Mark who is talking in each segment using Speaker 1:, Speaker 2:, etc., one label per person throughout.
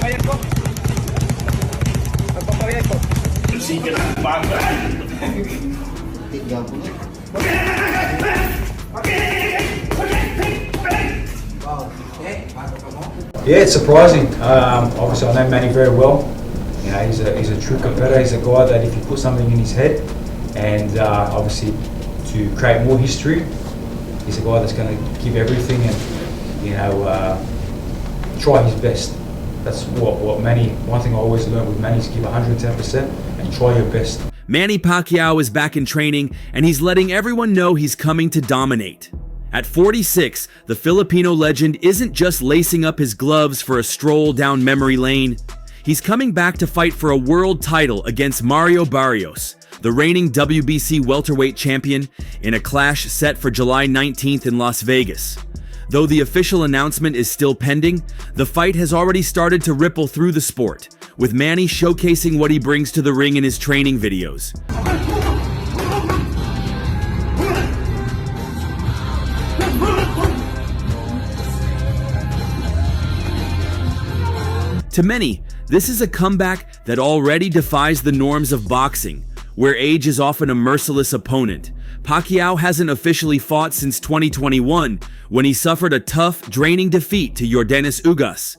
Speaker 1: Nagpapayag ko. Nagpapayag ko. Sige lang, bagay.
Speaker 2: Tignan po na.
Speaker 3: Yeah, it's surprising. Obviously, I know Manny very well. You know, he's a true competitor. He's a guy that if you put something in his head, and obviously to create more history, he's a guy that's going to give everything and try his best. That's what Manny. One thing I always learned with Manny is give 110% and try your best.
Speaker 4: Manny Pacquiao is back in training, and he's letting everyone know he's coming to dominate. At 46, the Filipino legend isn't just lacing up his gloves for a stroll down memory lane. He's coming back to fight for a world title against Mario Barrios, the reigning WBC welterweight champion, in a clash set for July 19th in Las Vegas. Though the official announcement is still pending, the fight has already started to ripple through the sport, with Manny showcasing what he brings to the ring in his training videos. To many, this is a comeback that already defies the norms of boxing, where age is often a merciless opponent. Pacquiao hasn't officially fought since 2021, when he suffered a tough, draining defeat to Yordenis Ugas.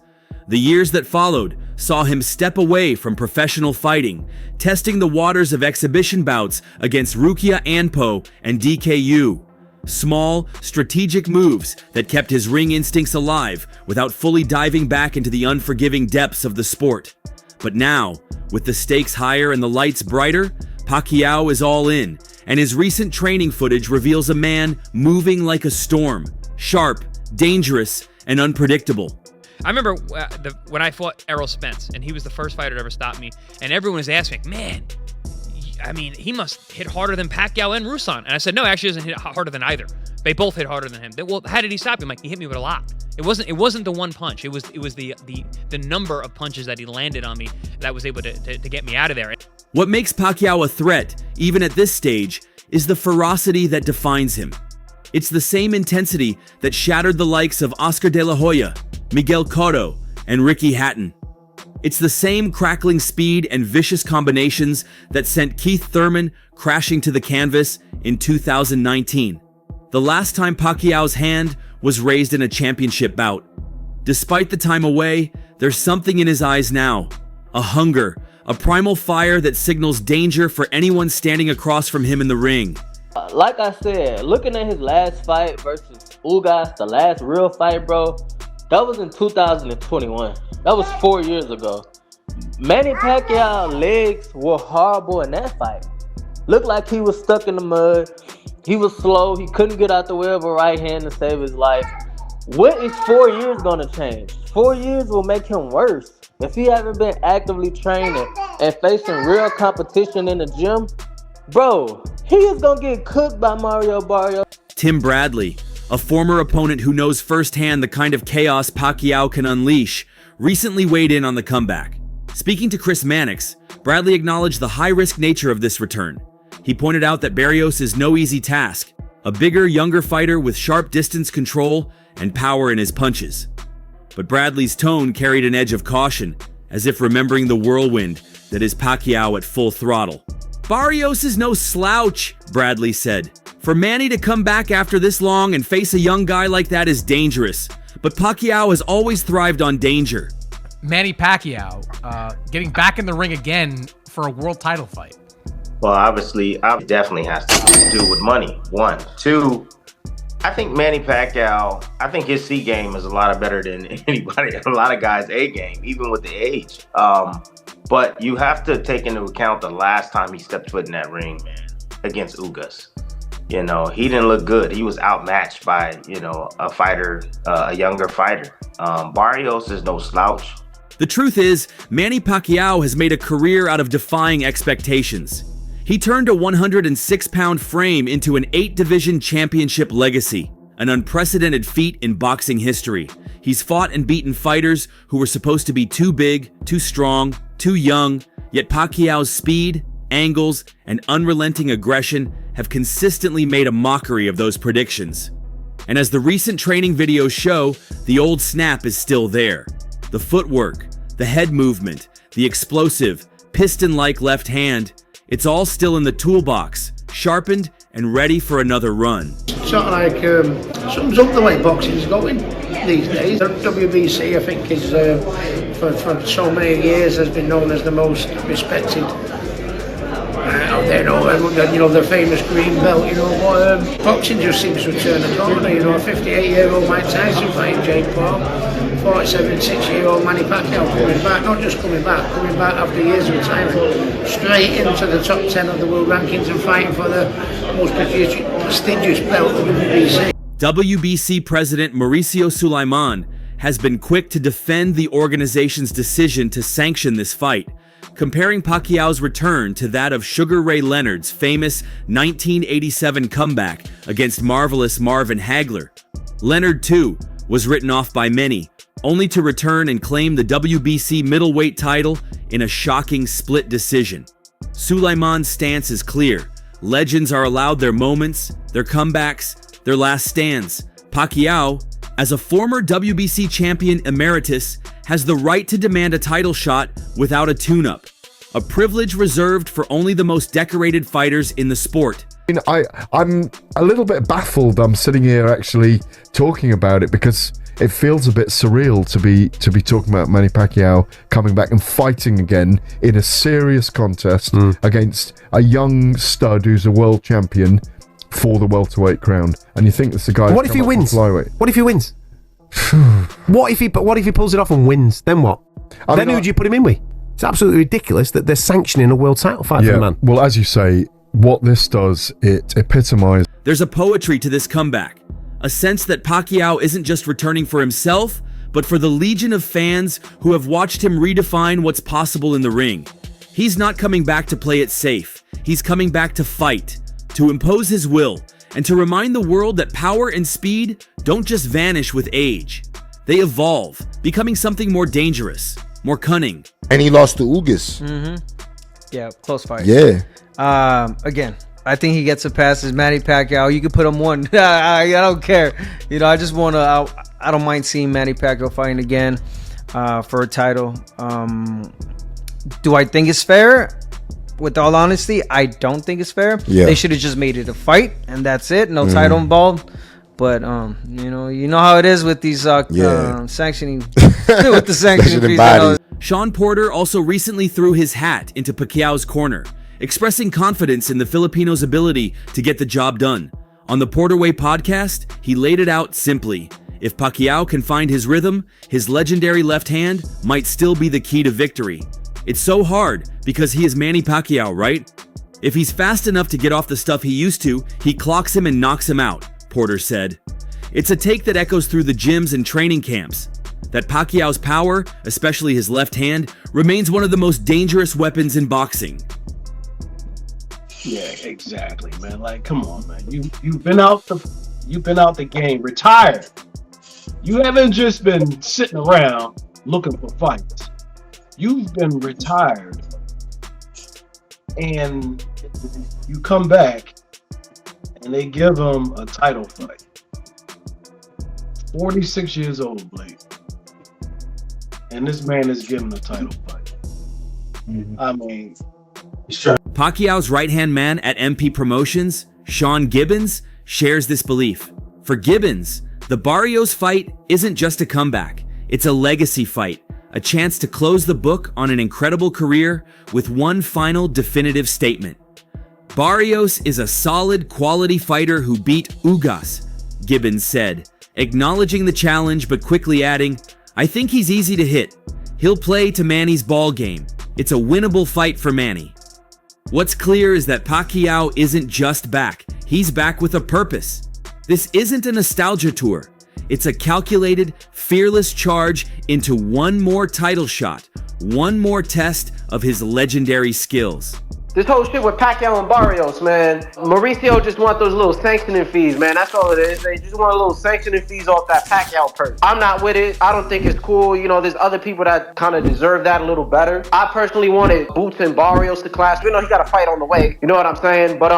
Speaker 4: The years that followed saw him step away from professional fighting, testing the waters of exhibition bouts against Rukia Anpo and DKU. Small, strategic moves that kept his ring instincts alive without fully diving back into the unforgiving depths of the sport. But now, with the stakes higher and the lights brighter, Pacquiao is all in, and his recent training footage reveals a man moving like a storm, sharp, dangerous, and unpredictable.
Speaker 5: I remember when I fought Errol Spence, and he was the first fighter to ever stop me, and everyone was asking, man, I mean, he must hit harder than Pacquiao and Rusan. And I said, no, actually, he doesn't hit harder than either. They both hit harder than him. Well, how did he stop him? Like, he hit me with a lot. It wasn't the one punch. It was the number of punches that he landed on me that was able to get me out of there.
Speaker 4: What makes Pacquiao a threat, even at this stage, is the ferocity that defines him. It's the same intensity that shattered the likes of Oscar De La Hoya, Miguel Cotto, and Ricky Hatton. It's the same crackling speed and vicious combinations that sent Keith Thurman crashing to the canvas in 2019. The last time Pacquiao's hand was raised in a championship bout. Despite the time away, there's something in his eyes now. A hunger, a primal fire that signals danger for anyone standing across from him in the ring.
Speaker 6: Like I said, looking at his last fight versus Ugas, the last real fight, bro, that was in 2021. That was 4 years ago. Manny Pacquiao's legs were horrible in that fight. Looked like he was stuck in the mud. He was slow. He couldn't get out the way of a right hand to save his life. What is 4 years going to change? 4 years will make him worse. If he haven't been actively training and facing real competition in the gym, bro, he is going to get cooked by Mario Barrios.
Speaker 4: Tim Bradley, a former opponent who knows firsthand the kind of chaos Pacquiao can unleash, recently weighed in on the comeback. Speaking to Chris Mannix, Bradley acknowledged the high-risk nature of this return. He pointed out that Barrios is no easy task, a bigger, younger fighter with sharp distance control and power in his punches. But Bradley's tone carried an edge of caution, as if remembering the whirlwind that is Pacquiao at full throttle. Barrios is no slouch, Bradley said. For Manny to come back after this long and face a young guy like that is dangerous, but Pacquiao has always thrived on danger.
Speaker 7: Manny Pacquiao getting back in the ring again for a world title fight.
Speaker 2: Well, obviously, it definitely has to do with money, one. Two, I think Manny Pacquiao, I think his C game is a lot better than anybody, a lot of guys' A game, even with the age. But you have to take into account the last time he stepped foot in that ring, man, against Ugas. You know, he didn't look good. He was outmatched by, a fighter, a younger fighter. Barrios is no slouch.
Speaker 4: The truth is, Manny Pacquiao has made a career out of defying expectations. He turned a 106-pound frame into an 8-division championship legacy, an unprecedented feat in boxing history. He's fought and beaten fighters who were supposed to be too big, too strong, too young, yet Pacquiao's speed, angles, and unrelenting aggression have consistently made a mockery of those predictions. And as the recent training videos show, the old snap is still there. The footwork, the head movement, the explosive, piston-like left hand, it's all still in the toolbox, sharpened and ready for another run.
Speaker 8: Sort of like sums up the way boxing's going these days. The WBC, I think, is for so many years has been known as the most respected out there. You know, the famous green belt. You know, but boxing just seems to turn a corner. You know, a 58-year-old Mike Tyson fighting Jake Paul, 46-year-old Manny Pacquiao coming back. Not just coming back after years of retirement, straight into the top 10 of the world rankings and fighting for the most prestigious belt, the WBC.
Speaker 4: WBC President Mauricio Sulaiman has been quick to defend the organization's decision to sanction this fight, comparing Pacquiao's return to that of Sugar Ray Leonard's famous 1987 comeback against marvelous Marvin Hagler. Leonard, too, was written off by many, only to return and claim the WBC middleweight title in a shocking split decision. Sulaiman's stance is clear. Legends are allowed their moments, their comebacks, their last stands. Pacquiao, as a former WBC champion emeritus, has the right to demand a title shot without a tune-up, a privilege reserved for only the most decorated fighters in the sport.
Speaker 9: I'm a little bit baffled. I'm sitting here actually talking about it because it feels a bit surreal to be talking about Manny Pacquiao coming back and fighting again in a serious contest against a young stud who's a world champion for the welterweight crown. And you think it's the guy.
Speaker 10: What if he wins? What if he wins? What if he pulls it off and wins? Then what? Then who do you put him in with? It's absolutely ridiculous that they're sanctioning a world title fight for the man.
Speaker 9: Well, as you say, what this does, it epitomizes.
Speaker 4: There's a poetry to this comeback, a sense that Pacquiao isn't just returning for himself, but for the legion of fans who have watched him redefine what's possible in the ring. He's not coming back to play it safe. He's coming back to fight, to impose his will, and to remind the world that power and speed don't just vanish with age. They evolve, becoming something more dangerous, more cunning.
Speaker 11: And he lost to Ugas.
Speaker 12: Yeah, close fight.
Speaker 11: Yeah.
Speaker 12: Again, I think he gets a pass as Manny Pacquiao. You can put him one. I don't care. You know, I just want to. I don't mind seeing Manny Pacquiao fighting again for a title. Do I think it's fair? With all honesty, I don't think it's fair.
Speaker 11: Yeah.
Speaker 12: They should have just made it a fight and that's it. No title involved. But you know how it is with these sanctioning with the sanctioning fees.
Speaker 4: Sean Porter also recently threw his hat into Pacquiao's corner, expressing confidence in the Filipinos' ability to get the job done. On the Porter Way podcast, he laid it out simply. If Pacquiao can find his rhythm, his legendary left hand might still be the key to victory. It's so hard because he is Manny Pacquiao, right? If he's fast enough to get off the stuff he used to, he clocks him and knocks him out, Porter said. It's a take that echoes through the gyms and training camps. That Pacquiao's power, especially his left hand, remains one of the most dangerous weapons in boxing.
Speaker 1: Yeah, exactly, man. Like, come on, man. You've been out the game, retired. You haven't just been sitting around looking for fights. You've been retired, and you come back, and they give him a title fight. 46 years old, Blake, and this man is given a title fight. I mean,
Speaker 4: Pacquiao's right-hand man at MP Promotions, Sean Gibbons, shares this belief. For Gibbons, the Barrios fight isn't just a comeback. It's a legacy fight, a chance to close the book on an incredible career with one final definitive statement. Barrios is a solid, quality fighter who beat Ugas, Gibbons said, acknowledging the challenge but quickly adding, I think he's easy to hit. He'll play to Manny's ball game. It's a winnable fight for Manny. What's clear is that Pacquiao isn't just back. He's back with a purpose. This isn't a nostalgia tour. It's a calculated, fearless charge into one more title shot, one more test of his legendary skills.
Speaker 6: This whole shit with Pacquiao and Barrios, man. Mauricio just want those little sanctioning fees, man. That's all it is. They just want a little sanctioning fees off that Pacquiao purse. I'm not with it. I don't think it's cool. You know, there's other people that kind of deserve that a little better. I personally wanted Boots and Barrios to clash. We know he got a fight on the way. You know what I'm saying? But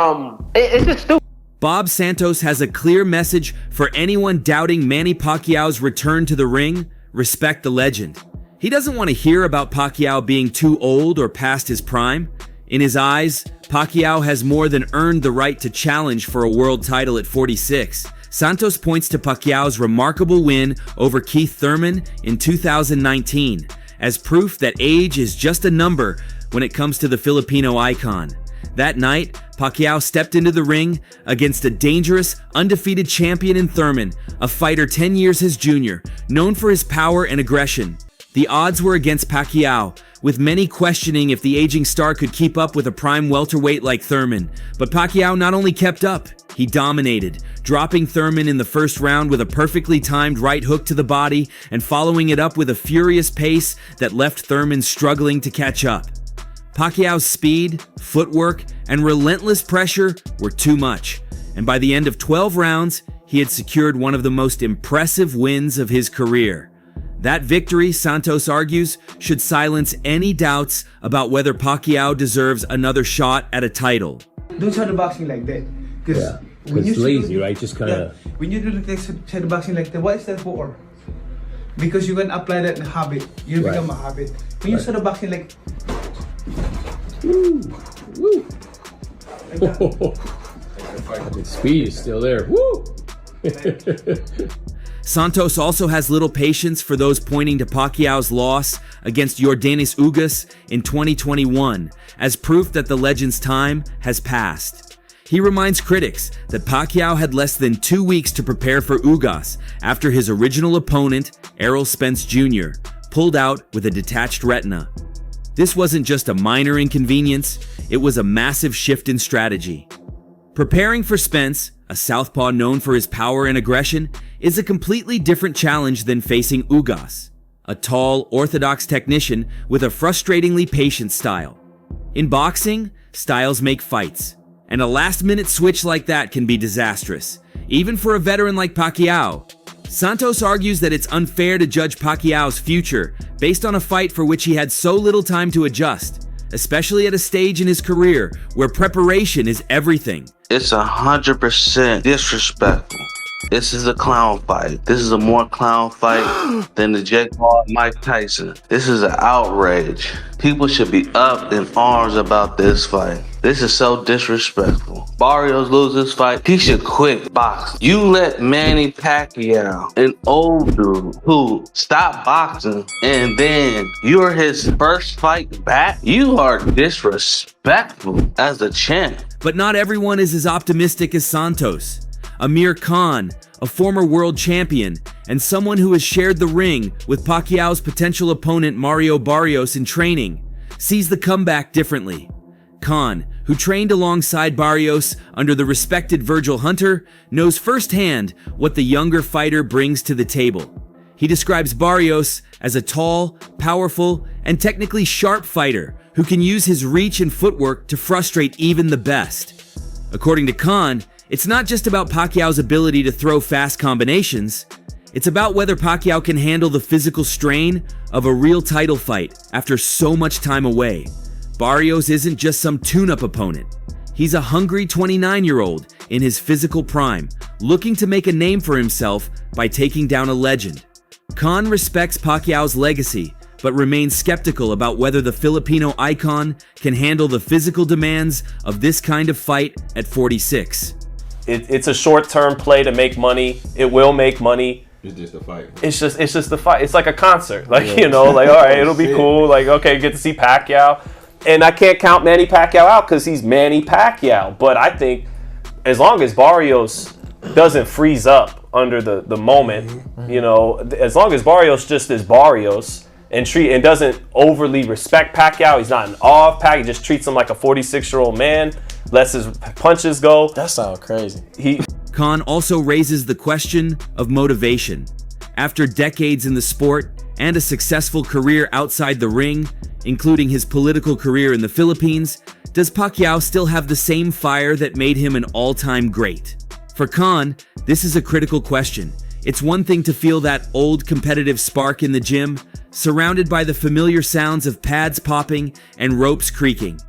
Speaker 6: it's just stupid.
Speaker 4: Bob Santos has a clear message for anyone doubting Manny Pacquiao's return to the ring. Respect the legend. He doesn't want to hear about Pacquiao being too old or past his prime. In his eyes, Pacquiao has more than earned the right to challenge for a world title at 46. Santos points to Pacquiao's remarkable win over Keith Thurman in 2019 as proof that age is just a number when it comes to the Filipino icon. That night, Pacquiao stepped into the ring against a dangerous, undefeated champion in Thurman, a fighter 10 years his junior, known for his power and aggression. The odds were against Pacquiao, with many questioning if the aging star could keep up with a prime welterweight like Thurman. But Pacquiao not only kept up, he dominated, dropping Thurman in the first round with a perfectly timed right hook to the body and following it up with a furious pace that left Thurman struggling to catch up. Pacquiao's speed, footwork, and relentless pressure were too much, and by the end of 12 rounds, he had secured one of the most impressive wins of his career. That victory, Santos argues, should silence any doubts about whether Pacquiao deserves another shot at a title.
Speaker 11: Don't shadow boxing like that.
Speaker 13: Yeah, it's lazy, right? Just kind of...
Speaker 11: Yeah. When you do like shadow boxing like that, what is that for? Because you can apply that in habit. You become a habit. When you shadow boxing like...
Speaker 13: Woo! Woo! Like the speed is still there. Woo!
Speaker 4: Santos also has little patience for those pointing to Pacquiao's loss against Yordenis Ugas in 2021 as proof that the legend's time has passed. He reminds critics that Pacquiao had less than 2 weeks to prepare for Ugas after his original opponent, Errol Spence Jr., pulled out with a detached retina. This wasn't just a minor inconvenience, it was a massive shift in strategy. Preparing for Spence, a southpaw known for his power and aggression, is a completely different challenge than facing Ugas, a tall, orthodox technician with a frustratingly patient style. In boxing, styles make fights, and a last-minute switch like that can be disastrous, even for a veteran like Pacquiao. Santos argues that it's unfair to judge Pacquiao's future based on a fight for which he had so little time to adjust, especially at a stage in his career where preparation is everything.
Speaker 14: It's 100% disrespectful. This is a clown fight. This is a more clown fight than the Jake Paul and Mike Tyson. This is an outrage. People should be up in arms about this fight. This is so disrespectful. Barrios loses this fight. He should quit boxing. You let Manny Pacquiao, an old dude who stopped boxing, and then you're his first fight back? You are disrespectful as a champ.
Speaker 4: But not everyone is as optimistic as Santos. Amir Khan, a former world champion, and someone who has shared the ring with Pacquiao's potential opponent Mario Barrios in training, sees the comeback differently. Khan, who trained alongside Barrios under the respected Virgil Hunter, knows firsthand what the younger fighter brings to the table. He describes Barrios as a tall, powerful, and technically sharp fighter who can use his reach and footwork to frustrate even the best. According to Khan, it's not just about Pacquiao's ability to throw fast combinations, it's about whether Pacquiao can handle the physical strain of a real title fight after so much time away. Barrios isn't just some tune-up opponent. He's a hungry 29-year-old in his physical prime, looking to make a name for himself by taking down a legend. Khan respects Pacquiao's legacy, but remains skeptical about whether the Filipino icon can handle the physical demands of this kind of fight at 46.
Speaker 15: It's a short-term play to make money. It will make money.
Speaker 13: It's just a fight.
Speaker 15: It's just a fight. It's like a concert. Like, you know, like, all right, it'll be cool. Like, okay, get to see Pacquiao. And I can't count Manny Pacquiao out because he's Manny Pacquiao. But I think as long as Barrios doesn't freeze up under the moment, you know, as long as Barrios just is Barrios and doesn't overly respect Pacquiao, he's not in awe of Pacquiao, he just treats him like a 46-year-old man, lets his punches go.
Speaker 12: That sounds crazy.
Speaker 4: Khan also raises the question of motivation. After decades in the sport and a successful career outside the ring, including his political career in the Philippines, does Pacquiao still have the same fire that made him an all-time great? For Khan, this is a critical question. It's one thing to feel that old competitive spark in the gym, surrounded by the familiar sounds of pads popping and ropes creaking.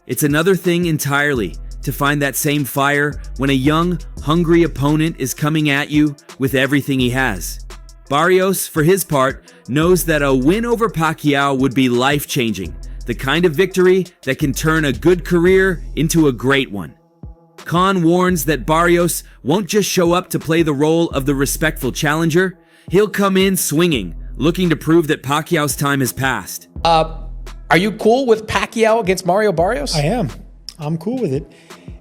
Speaker 4: It's another thing entirely to find that same fire when a young, hungry opponent is coming at you with everything he has. Barrios, for his part, knows that a win over Pacquiao would be life-changing, the kind of victory that can turn a good career into a great one. Khan warns that Barrios won't just show up to play the role of the respectful challenger, he'll come in swinging, looking to prove that Pacquiao's time has passed.
Speaker 16: Are you cool with Pacquiao against Mario Barrios?
Speaker 17: I am. I'm cool with it.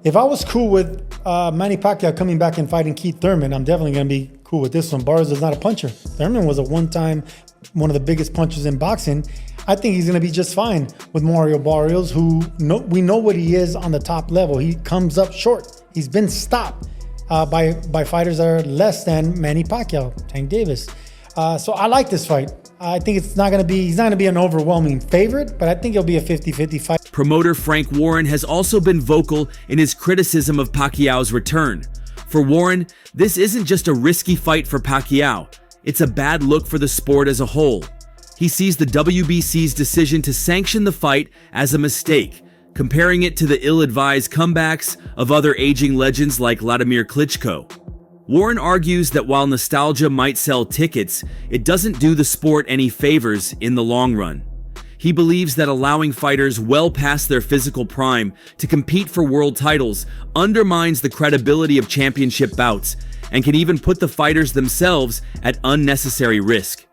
Speaker 17: If I was cool with Manny Pacquiao coming back and fighting Keith Thurman, I'm definitely going to be cool with this one. Barrios is not a puncher. Thurman was one of the biggest punchers in boxing. I think he's going to be just fine with Mario Barrios, who we know what he is on the top level. He comes up short. He's been stopped by fighters that are less than Manny Pacquiao, Tank Davis. So I like this fight. I think he's not going to be an overwhelming favorite, but I think it'll be a 50-50 fight.
Speaker 4: Promoter Frank Warren has also been vocal in his criticism of Pacquiao's return. For Warren, this isn't just a risky fight for Pacquiao. It's a bad look for the sport as a whole. He sees the WBC's decision to sanction the fight as a mistake, comparing it to the ill-advised comebacks of other aging legends like Vladimir Klitschko. Warren argues that while nostalgia might sell tickets, it doesn't do the sport any favors in the long run. He believes that allowing fighters well past their physical prime to compete for world titles undermines the credibility of championship bouts and can even put the fighters themselves at unnecessary risk.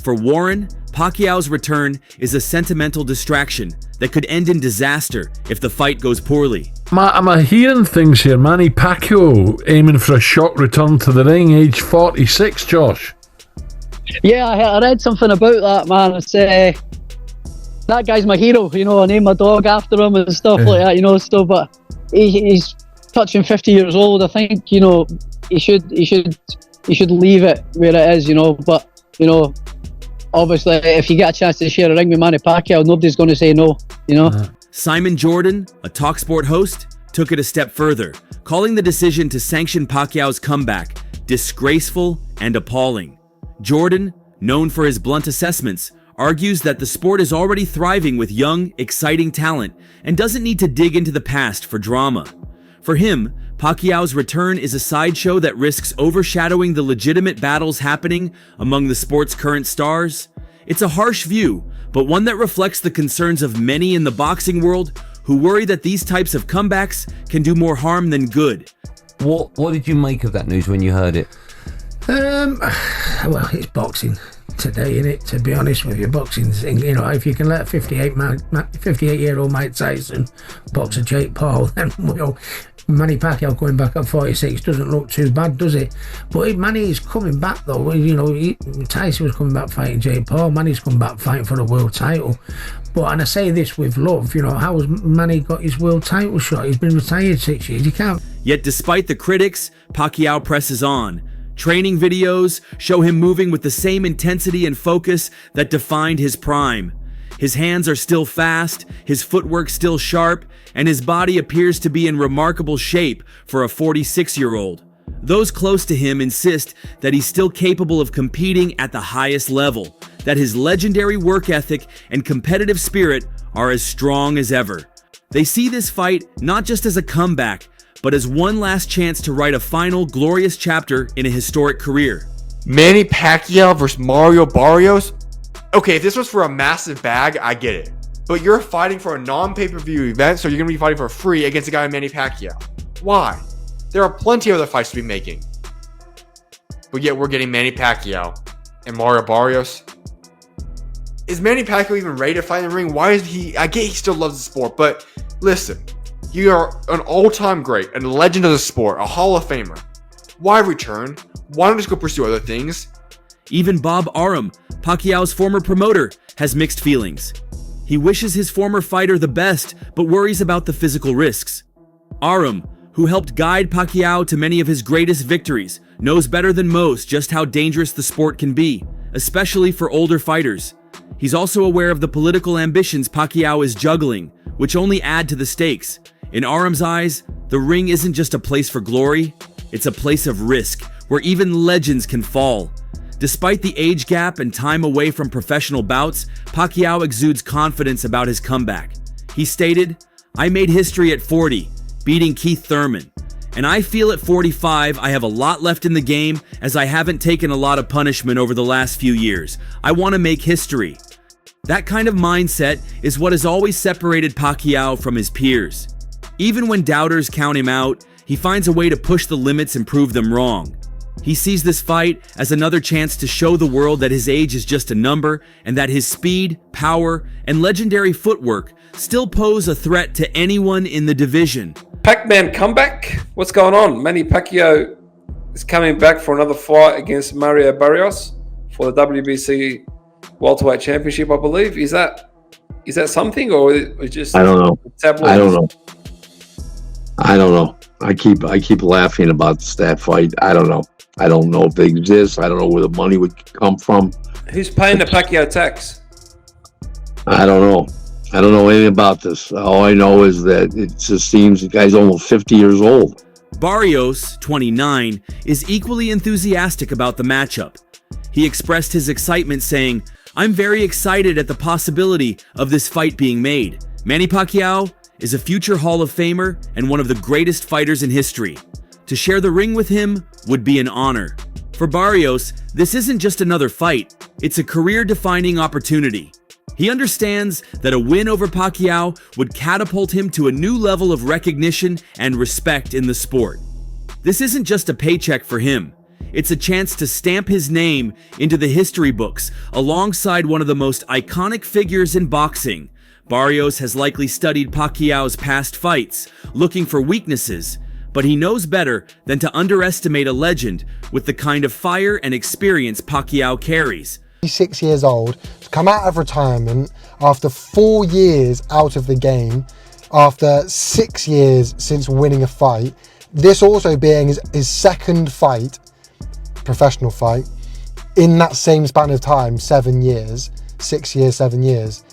Speaker 4: For Warren, Pacquiao's return is a sentimental distraction that could end in disaster if the fight goes poorly.
Speaker 18: I'm hearing things here. Manny Pacquiao aiming for a shock return to the ring, age 46, Josh.
Speaker 19: Yeah, I read something about that, man. It's, that guy's my hero, I named my dog after him and stuff like that, but he's touching 50 years old. I think, he should leave it where it is, but, obviously, if you get a chance to share a ring with Manny Pacquiao, nobody's going to say no,
Speaker 4: Simon Jordan, a TalkSport host, took it a step further, calling the decision to sanction Pacquiao's comeback disgraceful and appalling. Jordan, known for his blunt assessments, argues that the sport is already thriving with young, exciting talent and doesn't need to dig into the past for drama. For him, Pacquiao's return is a sideshow that risks overshadowing the legitimate battles happening among the sport's current stars. It's a harsh view, but one that reflects the concerns of many in the boxing world who worry that these types of comebacks can do more harm than good.
Speaker 20: What did you make of that news when you heard it?
Speaker 8: Well, it's boxing today, innit? To be honest with you, boxing's, if you can let 58-year-old Mike Tyson box a Jake Paul, then, Manny Pacquiao going back at 46 doesn't look too bad, does it? But Manny is coming back, though. Tyson was coming back fighting Jake Paul. Manny's coming back fighting for the world title. And I say this with love, how has Manny got his world title shot? He's been retired 6 years. He can't.
Speaker 4: Yet despite the critics, Pacquiao presses on. Training videos show him moving with the same intensity and focus that defined his prime. His hands are still fast, his footwork still sharp, and his body appears to be in remarkable shape for a 46-year-old. Those close to him insist that he's still capable of competing at the highest level, that his legendary work ethic and competitive spirit are as strong as ever. They see this fight not just as a comeback, but as one last chance to write a final glorious chapter in a historic career.
Speaker 21: Manny Pacquiao versus Mario Barrios? Okay, if this was for a massive bag, I get it. But you're fighting for a non-pay-per-view event, so you're going to be fighting for free against a guy like Manny Pacquiao. Why? There are plenty of other fights to be making. But yet we're getting Manny Pacquiao and Mario Barrios. Is Manny Pacquiao even ready to fight in the ring? Why is he... I get he still loves the sport, but listen. You are an all-time great, a legend of the sport, a Hall of Famer. Why return? Why not just go pursue other things?
Speaker 4: Even Bob Arum, Pacquiao's former promoter, has mixed feelings. He wishes his former fighter the best, but worries about the physical risks. Arum, who helped guide Pacquiao to many of his greatest victories, knows better than most just how dangerous the sport can be, especially for older fighters. He's also aware of the political ambitions Pacquiao is juggling, which only add to the stakes. In Arum's eyes, the ring isn't just a place for glory, it's a place of risk, where even legends can fall. Despite the age gap and time away from professional bouts, Pacquiao exudes confidence about his comeback. He stated, "I made history at 40, beating Keith Thurman. And I feel at 45 I have a lot left in the game, as I haven't taken a lot of punishment over the last few years. I want to make history. That kind of mindset is what has always separated Pacquiao from his peers. Even when doubters count him out, he finds a way to push the limits and prove them wrong. He sees this fight as another chance to show the world that his age is just a number, and that his speed, power, and legendary footwork still pose a threat to anyone in the division.
Speaker 3: Pac-Man comeback? What's going on? Manny Pacquiao is coming back for another fight against Mario Barrios for the WBC Welterweight Championship, I believe. Is that something, or is it just?
Speaker 22: I don't know.
Speaker 3: Tabloids?
Speaker 22: I don't know. I keep laughing about that fight. I don't know. I don't know if they exist. I don't know where the money would come from.
Speaker 3: Who's paying the Pacquiao tax?
Speaker 22: I don't know. I don't know anything about this. All I know is that it just seems the guy's almost 50 years old.
Speaker 4: Barrios, 29, is equally enthusiastic about the matchup. He expressed his excitement saying, "I'm very excited at the possibility of this fight being made. Manny Pacquiao is a future Hall of Famer and one of the greatest fighters in history. To share the ring with him would be an honor." For Barrios, this isn't just another fight, it's a career-defining opportunity. He understands that a win over Pacquiao would catapult him to a new level of recognition and respect in the sport. This isn't just a paycheck for him. It's a chance to stamp his name into the history books alongside one of the most iconic figures in boxing. Barrios has likely studied Pacquiao's past fights, looking for weaknesses, but he knows better than to underestimate a legend with the kind of fire and experience Pacquiao carries.
Speaker 23: 6 years old, to come out of retirement after 4 years out of the game, after 6 years since winning a fight, this also being his second fight, professional fight, in that same span of time, 7 years, 6 years, 7 years.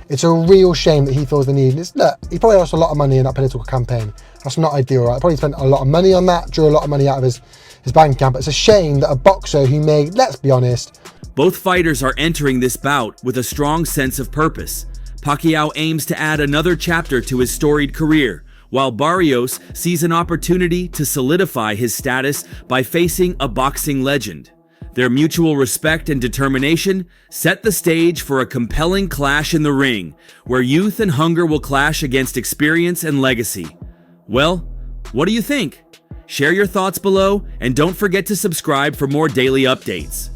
Speaker 23: It's a real shame that he feels the need. Look, he probably lost a lot of money in that political campaign. That's not ideal, right? Probably spent a lot of money on that, drew a lot of money out of his bank account. But it's a shame that a boxer who made, let's be honest,
Speaker 4: both fighters are entering this bout with a strong sense of purpose. Pacquiao aims to add another chapter to his storied career, while Barrios sees an opportunity to solidify his status by facing a boxing legend. Their mutual respect and determination set the stage for a compelling clash in the ring, where youth and hunger will clash against experience and legacy. Well, what do you think? Share your thoughts below, and don't forget to subscribe for more daily updates.